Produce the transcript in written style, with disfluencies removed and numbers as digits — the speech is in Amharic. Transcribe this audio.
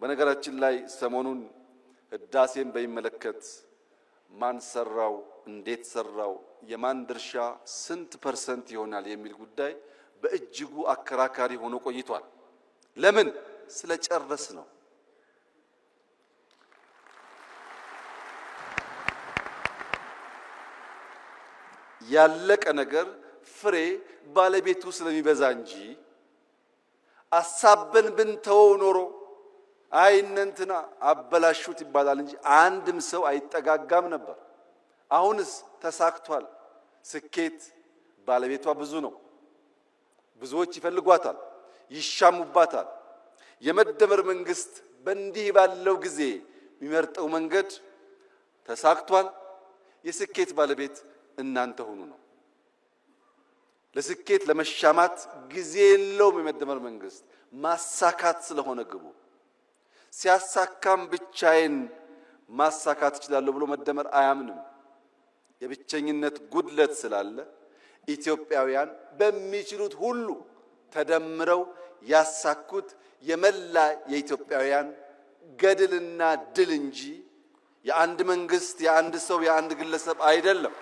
በነገራችን ላይ ሰሞኑን ህዳሴን በሚመለከት ማን ሰራው፣ እንዴት ሰራው፣ የማን ድርሻ ስንት ፐርሰንት ይሆናል የሚል ጉዳይ በእጅጉ አከራካሪ ሆኖ ቆይቷል። ለምን? ስለጨረስ ነው። ያለቀ ነገር ፍሬ ባለቤቱ ስለሚበዛ እንጂ አሳበን ብንተወው ኖሮ አይነንትና አበላሹት ይባላል እንጂ አንድም ሰው አይጠጋጋም ነበር። አሁንስ ተሳክቷል። ስኬት ባለቤቷ ብዙ ነው። ብዙዎች ይፈልጓታል፣ ይሻሙባታል። የመደመር መንግስት በእንዲህ ባለው ጊዜ የሚመርጠው መንገድ ተሳክቷል። የስኬት ባለቤት እናንተ ሁኑ ነው። ለስኬት ለመሻማት ጊዜ የለውም የመደመር መንግስት፣ ማሳካት ስለሆነ ግቡ። ሲያሳካም ብቻዬን ማሳካት እችላለሁ ብሎ መደመር አያምንም። የብቸኝነት ጉድለት ስላለ ኢትዮጵያውያን በሚችሉት ሁሉ ተደምረው ያሳኩት የመላ የኢትዮጵያውያን ገድልና ድል እንጂ የአንድ መንግስት፣ የአንድ ሰው፣ የአንድ ግለሰብ አይደለም።